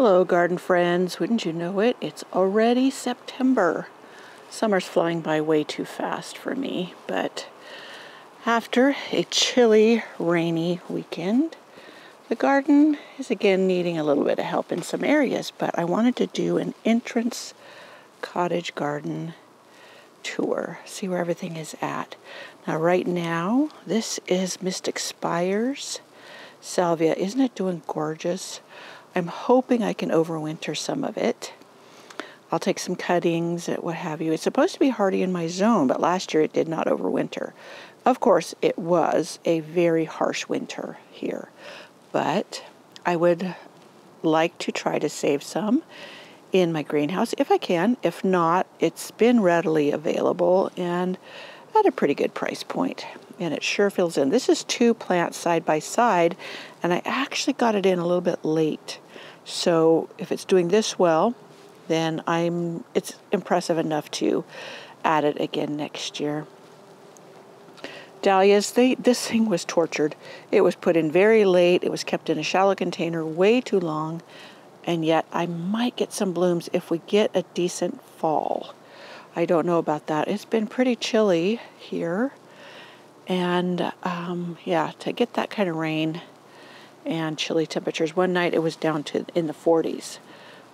Hello garden friends, wouldn't you know it, it's already September. Summer's flying by way too fast for me, but after a chilly, rainy weekend, the garden is again needing a little bit of help in some areas, but I wanted to do an entrance cottage garden tour, see where everything is at. Now right now, this is Mystic Spire's salvia. Isn't it doing gorgeous? I'm hoping I can overwinter some of it. I'll take some cuttings, what have you. It's supposed to be hardy in my zone, but last year it did not overwinter. Of course, it was a very harsh winter here, but I would like to try to save some in my greenhouse if I can. If not, it's been readily available and at a pretty good price point, and it sure fills in. This is 2 plants side by side, and I actually got it in a little bit late. So if it's doing this well, then it's impressive enough to add it again next year. Dahlias, this thing was tortured. It was put in very late. It was kept in a shallow container way too long, and yet I might get some blooms if we get a decent fall. I don't know about that. It's been pretty chilly here, and yeah, to get that kind of rain and chilly temperatures. One night it was down to in the 40s.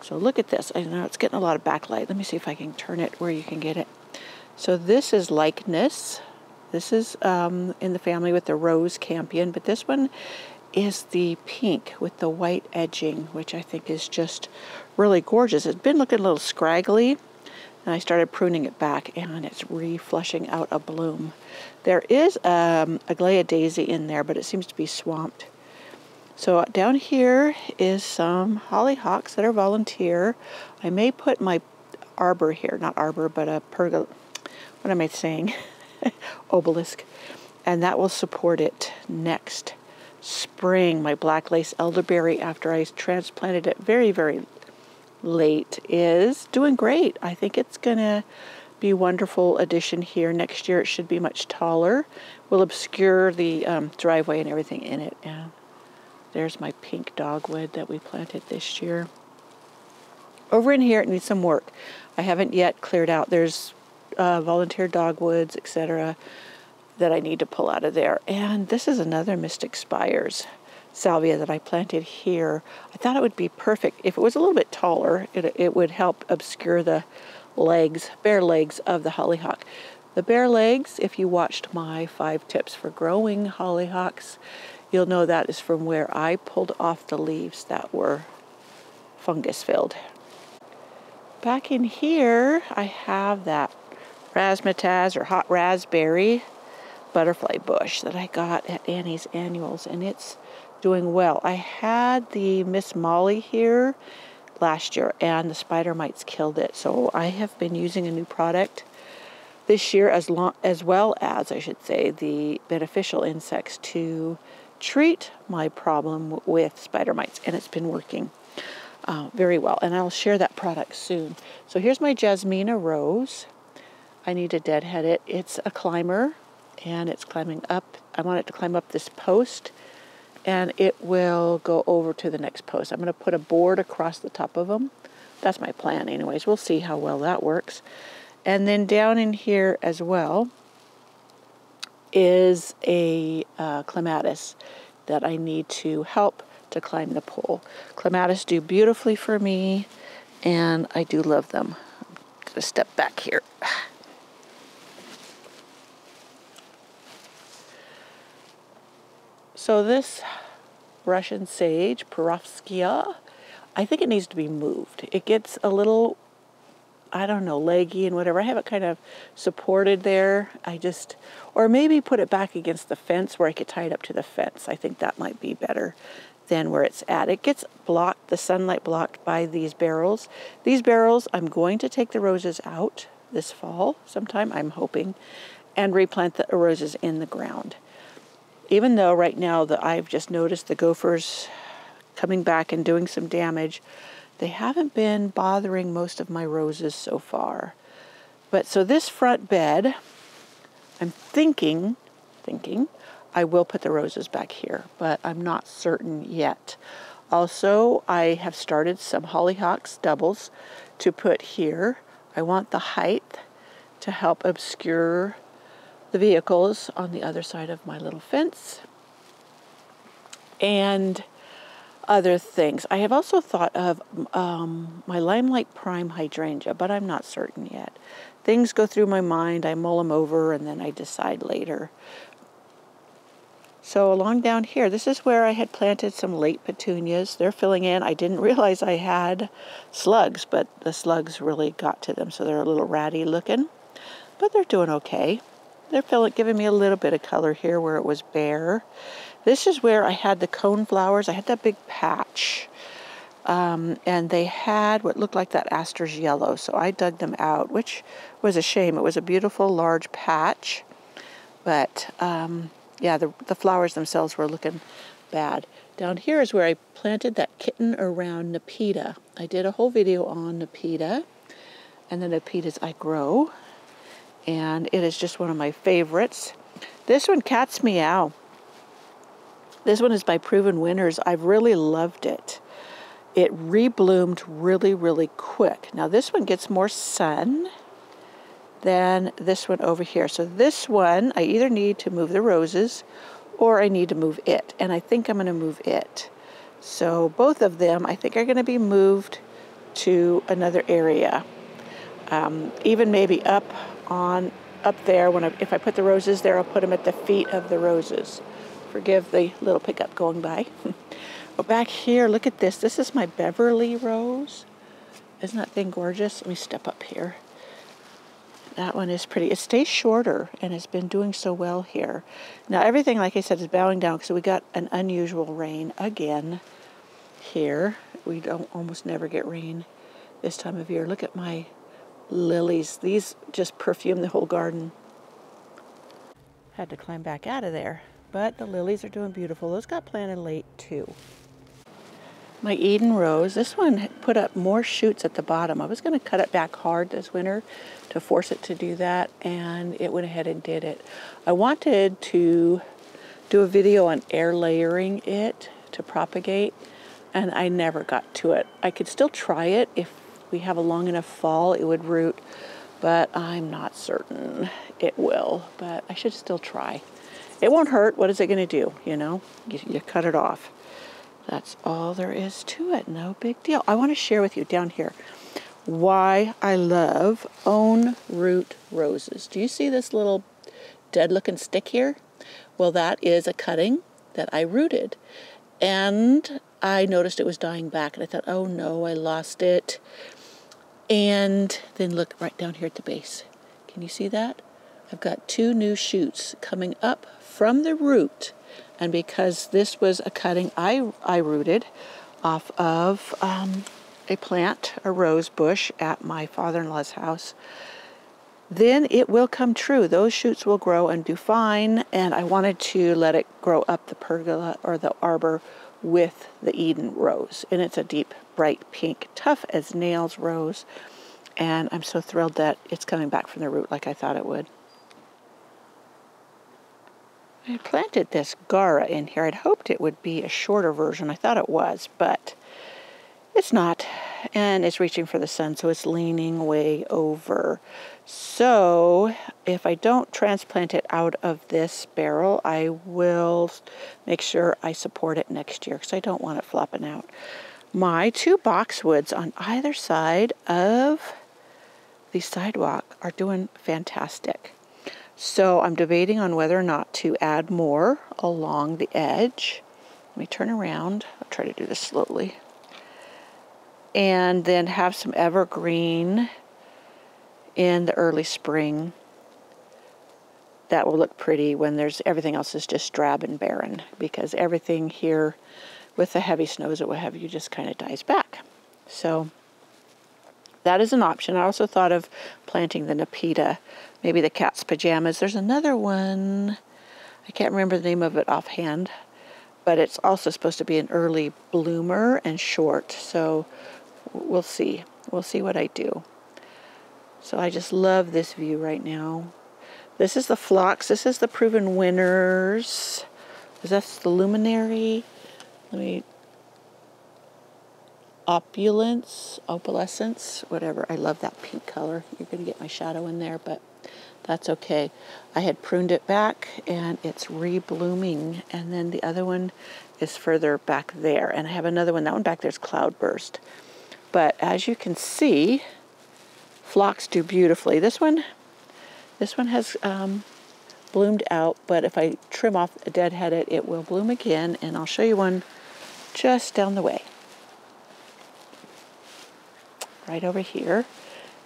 So look at this. I know it's getting a lot of backlight. Let me see if I can turn it where you can get it. So this is Likeness. This is in the family with the rose campion, but this one is the pink with the white edging, which I think is just really gorgeous. It's been looking a little scraggly, and I started pruning it back, and it's reflushing out a bloom. There is a Glaya daisy in there, but it seems to be swamped. So down here is some hollyhocks that are volunteer. I may put my arbor here, not arbor, but a pergola, what am I saying? Obelisk. And that will support it next spring. My black lace elderberry, after I transplanted it very, very late, is doing great. I think it's gonna be a wonderful addition here. Next year it should be much taller. Will obscure the driveway and everything in it. And there's my pink dogwood that we planted this year. Over in here, it needs some work. I haven't yet cleared out. There's volunteer dogwoods, etc., that I need to pull out of there. And this is another Mystic Spire's salvia that I planted here. I thought it would be perfect. If it was a little bit taller, it would help obscure the legs, bare legs of the hollyhock. The bare legs, if you watched my 5 tips for growing hollyhocks, you'll know that is from where I pulled off the leaves that were fungus filled. Back in here, I have that razzmatazz or hot raspberry butterfly bush that I got at Annie's Annuals, and it's doing well. I had the Miss Molly here last year, and the spider mites killed it. So I have been using a new product this year, as well as, I should say, the beneficial insects to treat my problem with spider mites, and it's been working very well, and I'll share that product soon. So here's my Jasmina rose. I need to deadhead it. It's a climber, and it's climbing up. I want it to climb up this post, and it will go over to the next post. I'm going to put a board across the top of them. That's my plan anyways. We'll see how well that works. And then down in here as well is a clematis that I need to help to climb the pole. Clematis do beautifully for me, and I do love them. I'm gonna step back here. So this Russian sage, Perovskia, I think it needs to be moved. It gets a little, I don't know, leggy and whatever. I have it kind of supported there. Or maybe put it back against the fence where I could tie it up to the fence. I think that might be better than where it's at. It gets blocked, the sunlight blocked by these barrels. These barrels, I'm going to take the roses out this fall sometime, I'm hoping, and replant the roses in the ground. Even though right now I've just noticed the gophers coming back and doing some damage, they haven't been bothering most of my roses so far. But so this front bed, I'm thinking I will put the roses back here, but I'm not certain yet. Also, I have started some hollyhocks doubles to put here. I want the height to help obscure the vehicles on the other side of my little fence. And other things. I have also thought of my Limelight Prime hydrangea, but I'm not certain yet. Things go through my mind, I mull them over, and then I decide later. So along down here, this is where I had planted some late petunias. They're filling in. I didn't realize I had slugs, but the slugs really got to them, so they're a little ratty looking. But they're doing okay. They're giving me a little bit of color here where it was bare. This is where I had the cone flowers. I had that big patch. And they had what looked like that Astor's yellow, so I dug them out, which was a shame. It was a beautiful large patch, but yeah, the flowers themselves were looking bad. Down here is where I planted that kitten around Nepeta. I did a whole video on Nepeta and the Nepetas I grow, and it is just one of my favorites. This one, Cat's Meow. This one is by Proven Winners. I've really loved it. It rebloomed really, really quick. Now this one gets more sun than this one over here. So this one, I either need to move the roses or I need to move it. And I think I'm going to move it. So both of them, I think, are going to be moved to another area. Even maybe up there. If I put the roses there, I'll put them at the feet of the roses. Forgive the little pickup going by. But back here, look at this. This is my Beverly rose. Isn't that thing gorgeous? Let me step up here. That one is pretty. It stays shorter and has been doing so well here. Now everything, like I said, is bowing down because we got an unusual rain again here. We don't almost never get rain this time of year. Look at my lilies. These just perfume the whole garden. Had to climb back out of there. But the lilies are doing beautiful. Those got planted late too. My Eden rose, this one put up more shoots at the bottom. I was going to cut it back hard this winter to force it to do that, and it went ahead and did it. I wanted to do a video on air layering it to propagate, and I never got to it. I could still try it. If we have a long enough fall, it would root, but I'm not certain it will, but I should still try. It won't hurt. What is it going to do? You know, you cut it off. That's all there is to it. No big deal. I want to share with you down here why I love own root roses. Do you see this little dead looking stick here? Well, that is a cutting that I rooted. And I noticed it was dying back. And I thought, oh no, I lost it. And then look right down here at the base. Can you see that? I've got 2 new shoots coming up from the root. And because this was a cutting I rooted off of a plant, a rose bush at my father-in-law's house, then it will come true. Those shoots will grow and do fine. And I wanted to let it grow up the pergola or the arbor with the Eden rose. And it's a deep, bright pink, tough as nails rose. And I'm so thrilled that it's coming back from the root like I thought it would. I planted this Gara in here. I'd hoped it would be a shorter version. I thought it was, but it's not. And it's reaching for the sun, so it's leaning way over. So if I don't transplant it out of this barrel, I will make sure I support it next year because I don't want it flopping out. My 2 boxwoods on either side of the sidewalk are doing fantastic. So I'm debating on whether or not to add more along the edge. Let me turn around. I'll try to do this slowly. And then have some evergreen in the early spring. That will look pretty when everything else is just drab and barren, because everything here with the heavy snows or what have you just kind of dies back. So that is an option. I also thought of planting the Nepeta, maybe the cat's pajamas. There's another one, I can't remember the name of it offhand, but it's also supposed to be an early bloomer and short. So we'll see. We'll see what I do. So I just love this view right now. This is the phlox. This is the Proven Winners. That's the luminary. Let me opalescence, whatever. I love that pink color. You're going to get my shadow in there, but that's okay. I had pruned it back and it's re-blooming, and then the other one is further back there, and I have another one. That one back there's cloudburst. But as you can see, phlox do beautifully. This one has bloomed out, but if I trim off a deadheaded, it will bloom again, and I'll show you one just down the way. Right over here,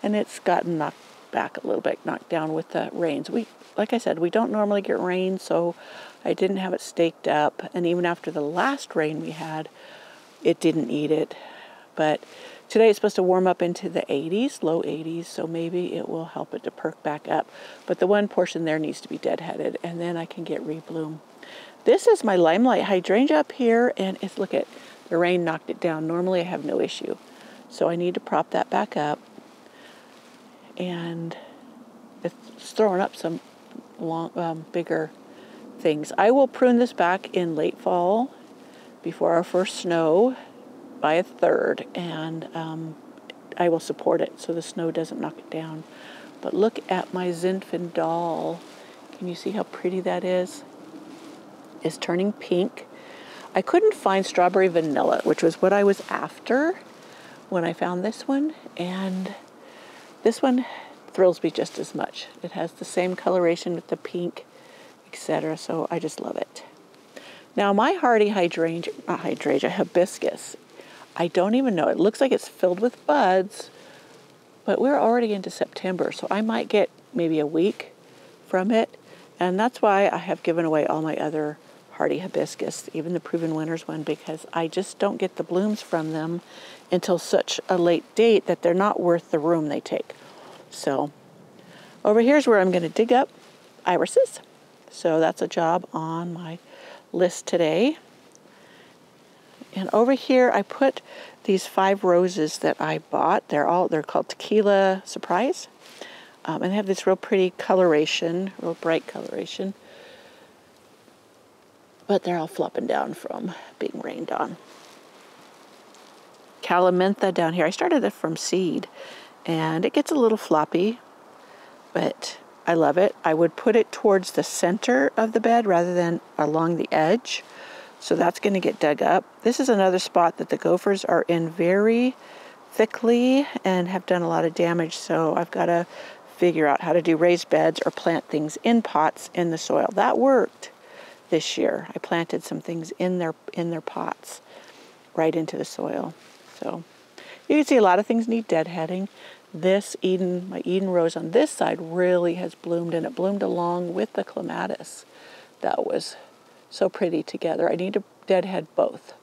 and it's gotten knocked back a little bit, knocked down with the rains. Like I said, we don't normally get rain, so I didn't have it staked up, and even after the last rain we had, it didn't eat it. But today it's supposed to warm up into the 80s, low 80s, so maybe it will help it to perk back up. But the one portion there needs to be deadheaded, and then I can get rebloom. This is my limelight hydrangea up here, and it's, look at, the rain knocked it down. Normally I have no issue. So I need to prop that back up, and it's throwing up some bigger things. I will prune this back in late fall before our first snow by a third, and I will support it so the snow doesn't knock it down. But look at my Zinfandel. Can you see how pretty that is? It's turning pink. I couldn't find strawberry vanilla, which was what I was after when I found this one, and this one thrills me just as much. It has the same coloration with the pink, etc., so I just love it. Now my hardy hibiscus, I don't even know. It looks like it's filled with buds, but we're already into September, so I might get maybe a week from it, and that's why I have given away all my other hardy hibiscus, even the Proven Winners one, because I just don't get the blooms from them until such a late date that they're not worth the room they take. So over here's where I'm going to dig up irises. So that's a job on my list today. And over here I put these 5 roses that I bought. They're called Tequila Surprise. And they have this real pretty coloration, real bright coloration. But they're all flopping down from being rained on. Calamintha down here. I started it from seed, and it gets a little floppy, but I love it. I would put it towards the center of the bed rather than along the edge. So that's going to get dug up. This is another spot that the gophers are in very thickly and have done a lot of damage. So I've got to figure out how to do raised beds or plant things in pots in the soil. That worked this year. I planted some things in their pots right into the soil. So you can see a lot of things need deadheading. This my Eden rose on this side really has bloomed, and it bloomed along with the clematis. That was so pretty together. I need to deadhead both.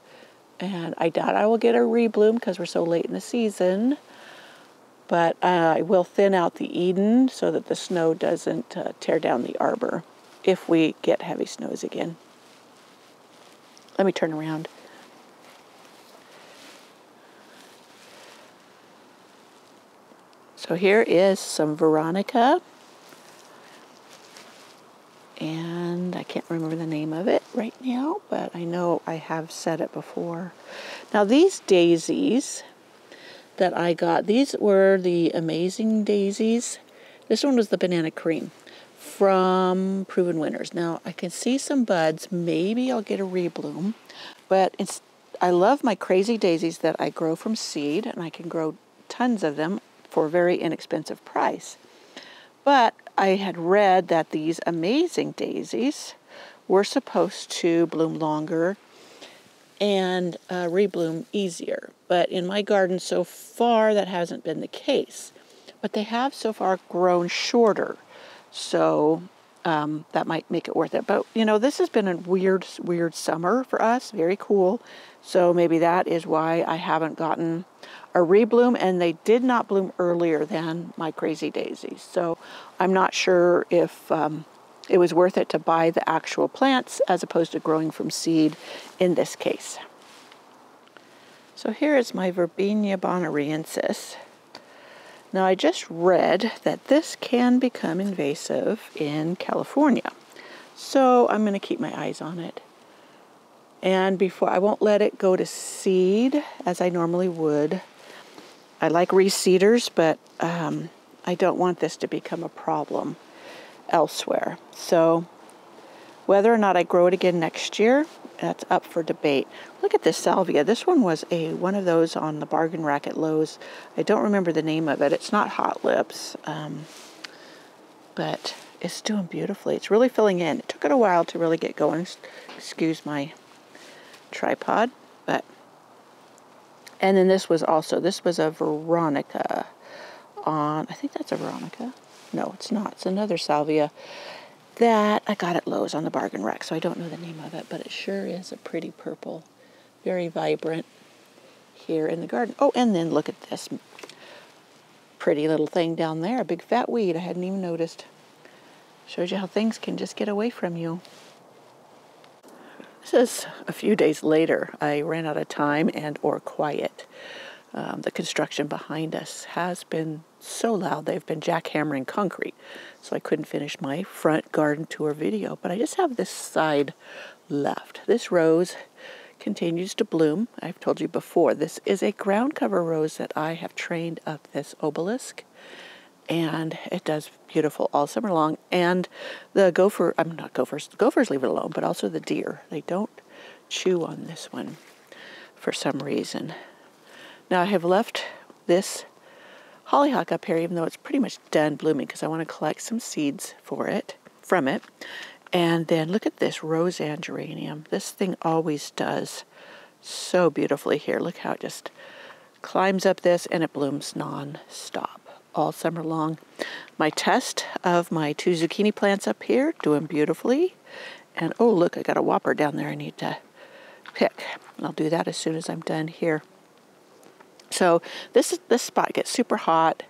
And I doubt I will get a rebloom because we're so late in the season. But I will thin out the Eden so that the snow doesn't tear down the arbor if we get heavy snows again. Let me turn around. So here is some Veronica, and I can't remember the name of it right now, but I know I have said it before. Now these daisies that I got, these were the Amazing Daisies. This one was the Banana Cream from Proven Winners. Now I can see some buds. Maybe I'll get a rebloom, but I love my Crazy Daisies that I grow from seed, and I can grow tons of them for a very inexpensive price. But I had read that these Amazing Daisies were supposed to bloom longer and rebloom easier. But in my garden so far, that hasn't been the case. But they have so far grown shorter. So that might make it worth it. But, you know, this has been a weird summer for us. Very cool. So maybe that is why I haven't gotten a rebloom, and they did not bloom earlier than my Crazy Daisies. So I'm not sure if it was worth it to buy the actual plants as opposed to growing from seed in this case. So here is my Verbena bonariensis. Now I just read that this can become invasive in California. So I'm going to keep my eyes on it. And before, I won't let it go to seed as I normally would. I like reseeders, but I don't want this to become a problem elsewhere. So whether or not I grow it again next year, that's up for debate. Look at this salvia. This one was one of those on the bargain rack at Lowe's. I don't remember the name of it. It's not Hot Lips, but it's doing beautifully. It's really filling in. It took it a while to really get going. Excuse my tripod, but and then this was a Veronica on, I think that's a Veronica. No, it's not. It's another salvia that I got at Lowe's on the bargain rack, so I don't know the name of it, but it sure is a pretty purple, very vibrant here in the garden. Oh, and then look at this pretty little thing down there, a big fat weed I hadn't even noticed. Shows you how things can just get away from you. This is a few days later. I ran out of time and or quiet. The construction behind us has been so loud. They've been jackhammering concrete, so I couldn't finish my front garden tour video, but I just have this side left. This rose continues to bloom. I've told you before, this is a ground cover rose that I have trained up this obelisk, and it does beautiful all summer long. And the the gophers leave it alone, but also the deer. They don't chew on this one for some reason. Now I have left this hollyhock up here, even though it's pretty much done blooming, because I want to collect some seeds from it. And then look at this Roseanne geranium. This thing always does so beautifully here. Look how it just climbs up this, and it blooms non-stop all summer long. My test of my 2 zucchini plants up here, doing beautifully. And oh look, I got a whopper down there I need to pick. I'll do that as soon as I'm done here. So this spot gets super hot,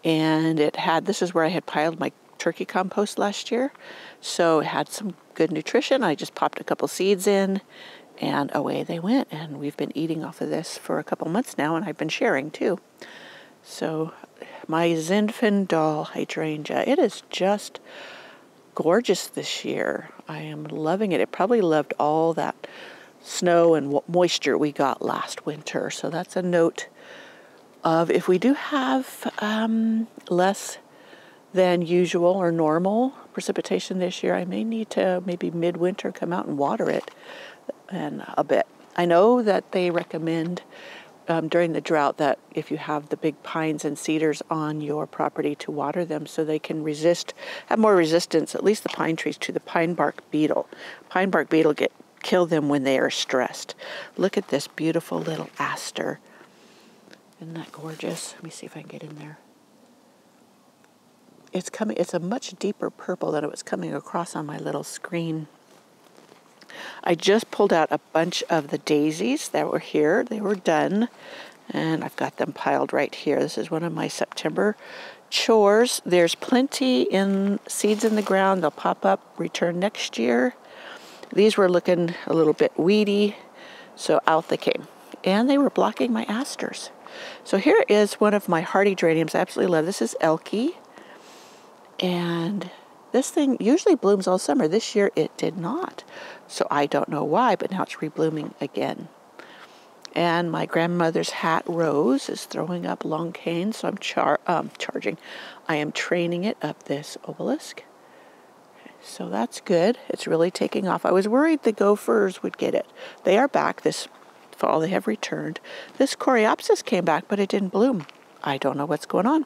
and this is where I had piled my turkey compost last year. So it had some good nutrition. I just popped a couple seeds in, and away they went. And we've been eating off of this for a couple months now, and I've been sharing too. So my Zinfandel hydrangea, it is just gorgeous this year. I am loving it. It probably loved all that snow and moisture we got last winter. So that's a note of, if we do have less than usual or normal precipitation this year, I may need to maybe midwinter come out and water it a bit. I know that they recommend during the drought that if you have the big pines and cedars on your property, to water them so they can have more resistance, at least the pine trees, to the pine bark beetle. Pine bark beetle kill them when they are stressed. Look at this beautiful little aster. Isn't that gorgeous? Let me see if I can get in there. It's a much deeper purple than it was coming across on my little screen. I just pulled out a bunch of the daisies that were here. They were done, and I've got them piled right here. This is one of my September chores. There's plenty in seeds in the ground. They'll pop up, return next year. These were looking a little bit weedy, so out they came. And they were blocking my asters. So here is one of my hardy geraniums I absolutely love. This is Elkie. And this thing usually blooms all summer. This year it did not. So I don't know why, but now it's reblooming again. And my grandmother's hat rose is throwing up long canes, so I'm I am training it up this obelisk. So that's good. It's really taking off. I was worried the gophers would get it. They are back this fall. They have returned. This coreopsis came back, but it didn't bloom. I don't know what's going on,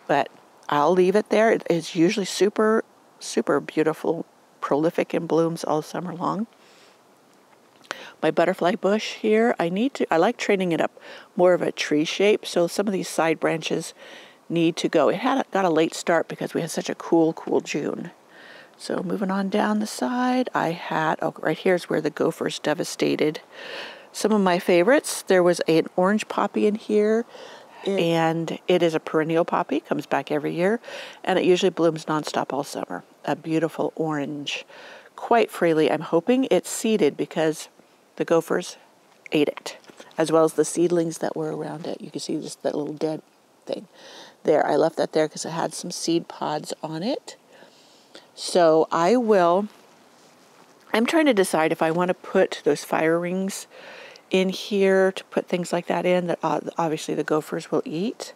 but I'll leave it there. It is usually super, super beautiful, prolific in blooms all summer long. My butterfly bush here, I like training it up more of a tree shape, so some of these side branches need to go. It got a late start because we had such a cool June. So moving on down the side, right here's where the gophers devastated some of my favorites. There was an orange poppy in here, and it is a perennial poppy, comes back every year, and it usually blooms nonstop all summer. A beautiful orange, quite freely. I'm hoping it's seeded because the gophers ate it, as well as the seedlings that were around it. You can see just that little dead thing there. I left that there because it had some seed pods on it. So I I'm trying to decide if I want to put those fire rings in here, to put things like that in that obviously the gophers will eat,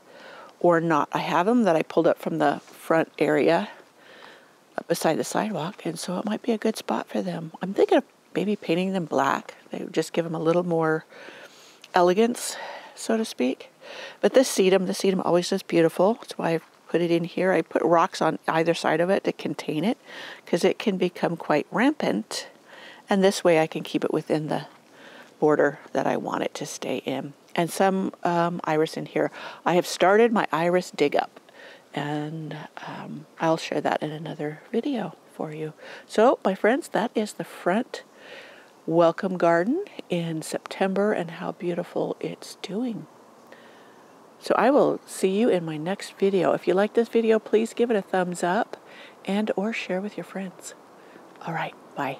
or not. I have them that I pulled up from the front area up beside the sidewalk, and so it might be a good spot for them. I'm thinking of maybe painting them black. They would just give them a little more elegance, so to speak. But this sedum always is beautiful. That's why I've put it in here. I put rocks on either side of it to contain it, because it can become quite rampant. And this way I can keep it within the border that I want it to stay in. And some iris in here. I have started my iris dig up, and I'll share that in another video for you. So my friends, that is the front welcome garden in September and how beautiful it's doing. So I will see you in my next video. If you like this video, please give it a thumbs up and or share with your friends. All right, bye.